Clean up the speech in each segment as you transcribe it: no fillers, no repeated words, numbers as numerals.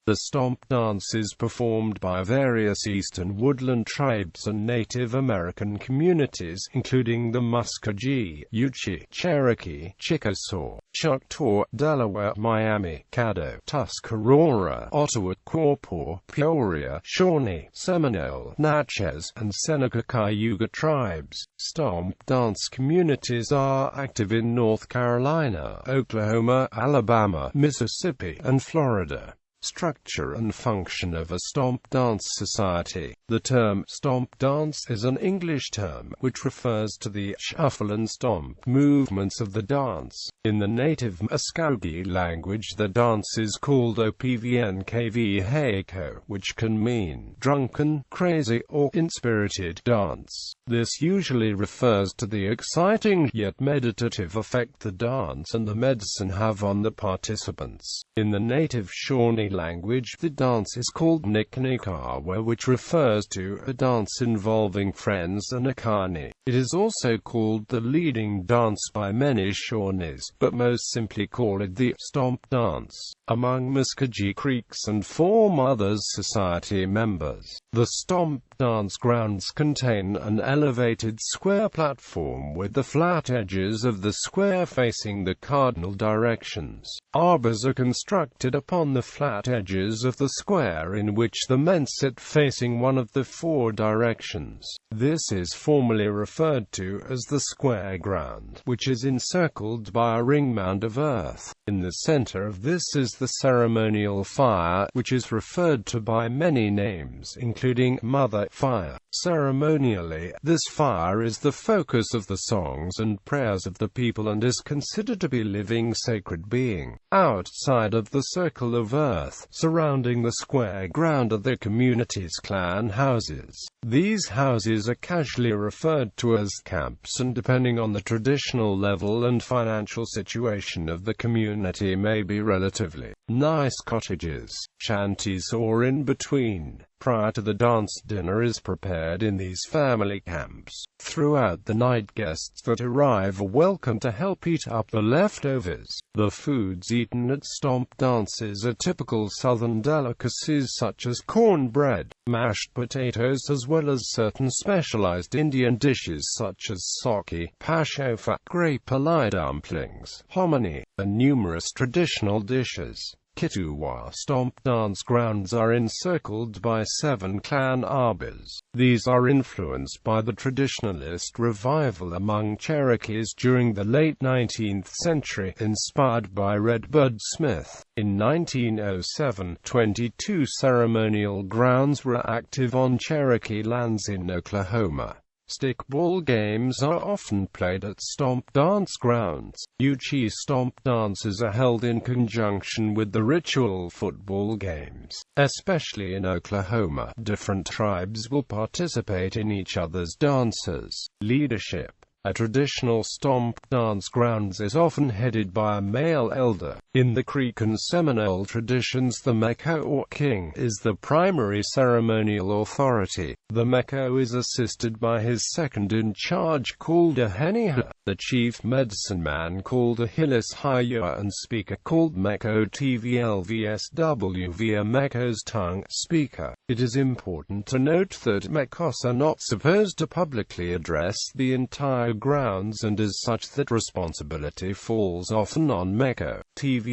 The stomp dance is performed by various Eastern Woodland tribes and Native American communities, including the Muscogee, Yuchi, Cherokee, Chickasaw, Choctaw, Delaware, Miami, Caddo, Tuscarora, Ottawa, Quapaw, Peoria, Shawnee, Seminole, Natchez, and Seneca-Cayuga tribes. Stomp dance communities are active in North Carolina, Oklahoma, Alabama, Mississippi, and Florida. Structure and function of a stomp dance society. The term stomp dance is an English term, which refers to the shuffle and stomp movements of the dance. In the native Muscogee language, the dance is called opvnkvhako, which can mean drunken, crazy, or inspirited dance. This usually refers to the exciting yet meditative effect the dance and the medicine have on the participants. In the native Shawnee language, the dance is called Niknikawa, which refers to a dance involving friends and a carny. It is also called the leading dance by many Shawnees, but most simply call it the stomp dance. Among Muscogee Creeks and 4 others society members, the stomp dance grounds contain an elevated square platform with the flat edges of the square facing the cardinal directions. Arbors are constructed upon the flat edges of the square in which the men sit facing one of the 4 directions. This is formally referred to as the square ground, which is encircled by a ring mound of earth. In the center of this is the ceremonial fire, which is referred to by many names, including Mother Fire. Ceremonially, this fire is the focus of the songs and prayers of the people and is considered to be a living sacred being. Outside of the circle of earth, surrounding the square ground are the community's clan houses. These houses are casually referred to as camps, and depending on the traditional level and financial situation of the community may be relatively nice cottages, shanties, or in between. Prior to the dance, dinner is prepared in these family camps. Throughout the night, guests that arrive are welcome to help eat up the leftovers. The foods eaten at stomp dances are typical southern delicacies such as cornbread, mashed potatoes, as well as certain specialized Indian dishes such as sake, pashofa, grape-alai dumplings, hominy, and numerous traditional dishes. Kituwa stomp dance grounds are encircled by 7 clan arbors. These are influenced by the traditionalist revival among Cherokees during the late 19th century, inspired by Redbud Smith. In 1907, 22 ceremonial grounds were active on Cherokee lands in Oklahoma. Stickball games are often played at stomp dance grounds. Yuchi stomp dances are held in conjunction with the ritual football games. Especially in Oklahoma, different tribes will participate in each other's dances. Leadership. A traditional stomp dance grounds is often headed by a male elder. In the Creek and Seminole traditions, the Meko or king is the primary ceremonial authority. The Meko is assisted by his second-in-charge called a Heniha, the chief medicine man called a Hilis-Haya, and speaker called Meko Tvlvsw via Meko's tongue speaker. It is important to note that Mekos are not supposed to publicly address the entire grounds, and as such that responsibility falls often on Meko Tvlvswsv.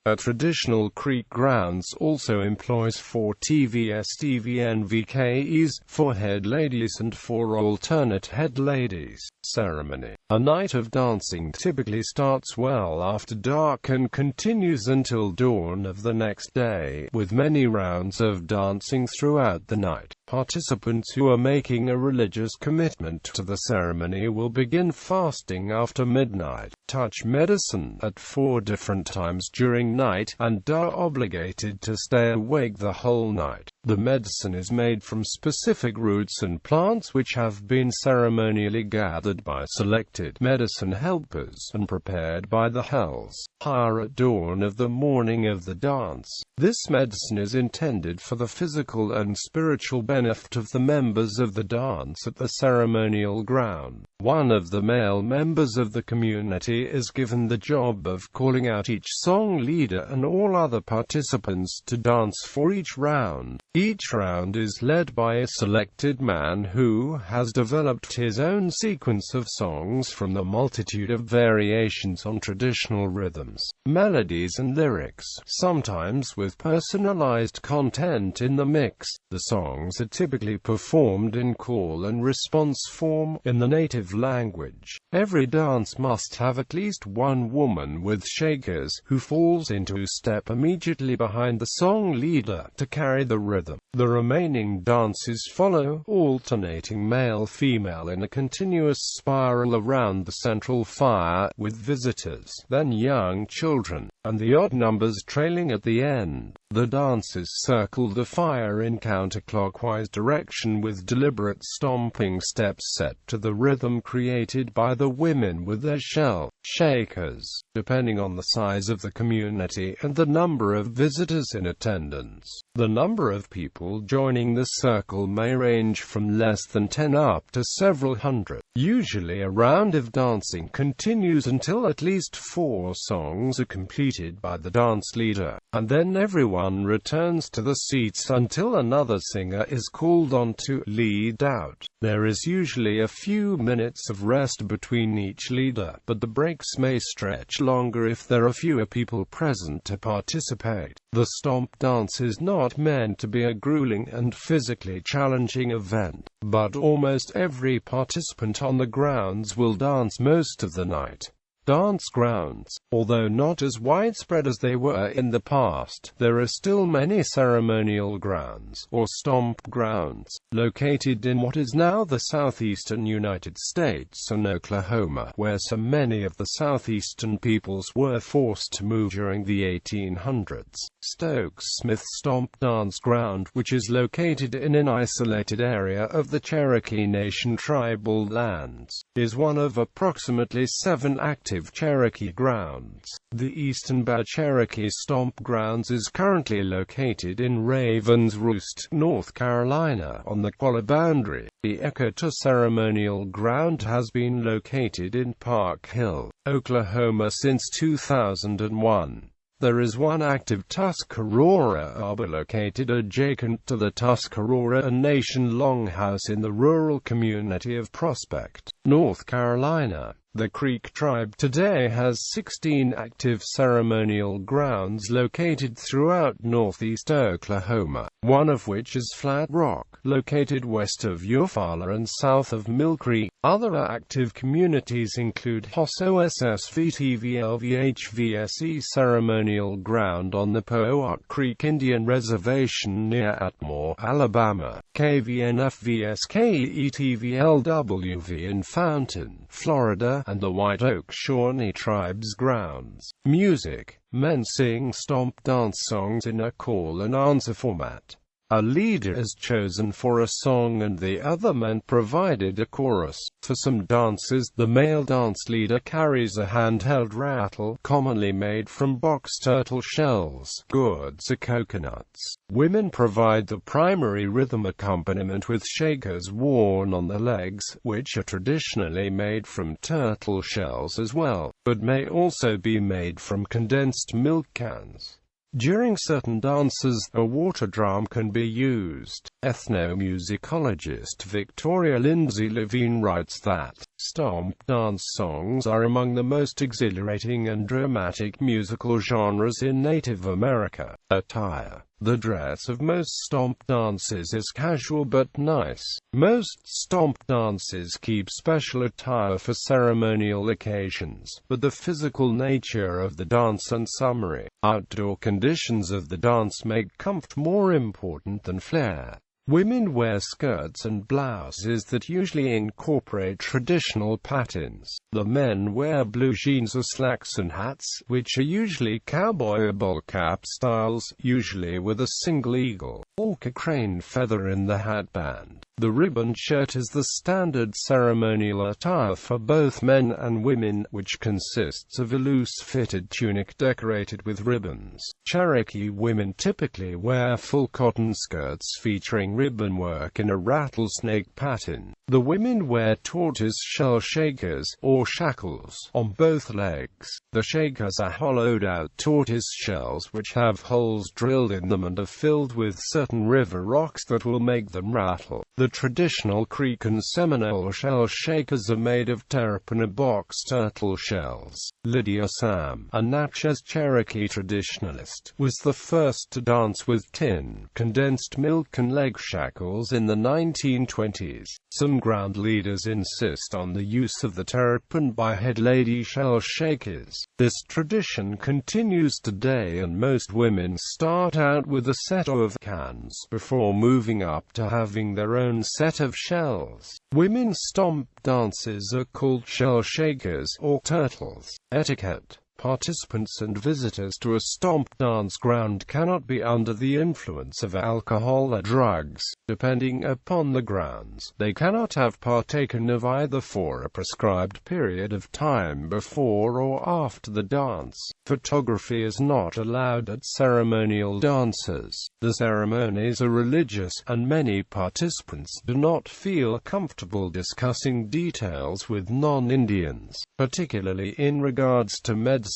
A traditional Creek grounds also employs 4 TVS-TVNVKEs, 4 head ladies and 4 alternate head ladies. Ceremony. A night of dancing typically starts well after dark and continues until dawn of the next day, with many rounds of dancing throughout the night. Participants who are making a religious commitment to the ceremony will begin fasting after midnight, touch medicine at 4 different times during night, and are obligated to stay awake the whole night. The medicine is made from specific roots and plants which have been ceremonially gathered by selected medicine helpers and prepared by the hells higher at dawn of the morning of the dance. This medicine is intended for the physical and spiritual benefit of the members of the dance at the ceremonial ground. One of the male members of the community is given the job of calling out each song leader and all other participants to dance for each round. Each round is led by a selected man who has developed his own sequence of songs from the multitude of variations on traditional rhythms, melodies and lyrics, sometimes with personalized content in the mix. The songs are typically performed in call and response form, in the native language. Every dance must have at least one woman with shakers, who falls into step immediately behind the song leader, to carry the rhythm. The remaining dances follow, alternating male-female in a continuous spiral around the central fire, with visitors, then young children, and the odd numbers trailing at the end. The dancers circle the fire in counterclockwise direction with deliberate stomping steps set to the rhythm created by the women with their shell shakers. Depending on the size of the community and the number of visitors in attendance, the number of people joining the circle may range from less than 10 up to several hundred. Usually a round of dancing continues until at least 4 songs are completed by the dance leader, and then everyone returns to the seats until another singer is called on to lead out. There is usually a few minutes of rest between each leader, but the breaks may stretch longer if there are fewer people present to participate. The stomp dance is not meant to be a grueling and physically challenging event, but almost every participant on the grounds will dance most of the night. Dance grounds. Although not as widespread as they were in the past, there are still many ceremonial grounds, or stomp grounds, located in what is now the southeastern United States and Oklahoma, where so many of the southeastern peoples were forced to move during the 1800s. Stokes-Smith Stomp Dance Ground, which is located in an isolated area of the Cherokee Nation tribal lands, is one of approximately 7 active Cherokee grounds. The Eastern Cherokee Stomp Grounds is currently located in Raven's Roost, North Carolina, on the Quapaw boundary. The Etiquette Ceremonial Ground has been located in Park Hill, Oklahoma since 2001. There is one active Tuscarora arbor located adjacent to the Tuscarora Nation Longhouse in the rural community of Prospect, North Carolina. The Creek tribe today has 16 active ceremonial grounds located throughout northeast Oklahoma, one of which is Flat Rock, located west of Eufaula and south of Mill Creek. Other active communities include HOSSVTVLVHVSE Ceremonial Ground on the Pohock Creek Indian Reservation near Atmore, Alabama, KVNFVSKETVLWV in Fountain, Florida, and the White Oak Shawnee Tribes Grounds. Music. Men sing stomp dance songs in a call and answer format. A leader is chosen for a song and the other men provided a chorus. For some dances, the male dance leader carries a handheld rattle, commonly made from box turtle shells, gourds or coconuts. Women provide the primary rhythm accompaniment with shakers worn on the legs, which are traditionally made from turtle shells as well, but may also be made from condensed milk cans. During certain dances, a water drum can be used. Ethnomusicologist Victoria Lindsay Levine writes that stomp dance songs are among the most exhilarating and dramatic musical genres in Native America. Attire. The dress of most stomp dances is casual but nice. Most stomp dances keep special attire for ceremonial occasions, but the physical nature of the dance and summary, outdoor conditions of the dance make comfort more important than flair. Women wear skirts and blouses that usually incorporate traditional patterns. The men wear blue jeans or slacks and hats, which are usually cowboy or ball cap styles, usually with a single eagle, or crane feather in the hatband. The ribbon shirt is the standard ceremonial attire for both men and women, which consists of a loose-fitted tunic decorated with ribbons. Cherokee women typically wear full cotton skirts featuring ribbon work in a rattlesnake pattern. The women wear tortoiseshell shakers, or shackles, on both legs. The shakers are hollowed-out tortoise shells which have holes drilled in them and are filled with certain river rocks that will make them rattle. The traditional Creek and Seminole shell shakers are made of terrapin or box turtle shells. Lydia Sam, a Natchez Cherokee traditionalist, was the first to dance with tin, condensed milk and leg shackles in the 1920s. Some ground leaders insist on the use of the terrapin by head lady shell shakers. This tradition continues today, and most women start out with a set of cans before moving up to having their own set of shells. Women's stomp dances are called shell shakers or turtles. Etiquette. Participants and visitors to a stomp dance ground cannot be under the influence of alcohol or drugs. Depending upon the grounds, they cannot have partaken of either for a prescribed period of time before or after the dance. Photography is not allowed at ceremonial dances. The ceremonies are religious, and many participants do not feel comfortable discussing details with non-Indians, particularly in regards to medicine.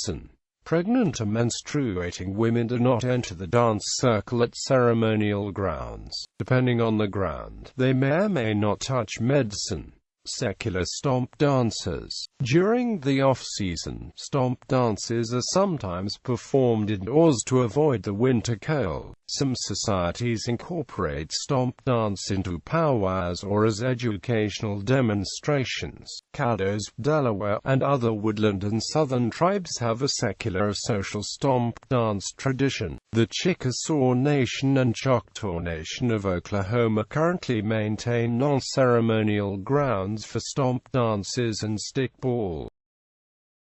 Pregnant or menstruating women do not enter the dance circle at ceremonial grounds. Depending on the ground, they may or may not touch medicine. Secular stomp dances. During the off-season, stomp dances are sometimes performed indoors to avoid the winter cold. Some societies incorporate stomp dance into powwows or as educational demonstrations. Caddos, Delaware, and other woodland and southern tribes have a secular or social stomp dance tradition. The Chickasaw Nation and Choctaw Nation of Oklahoma currently maintain non-ceremonial grounds for stomp dances and stickball.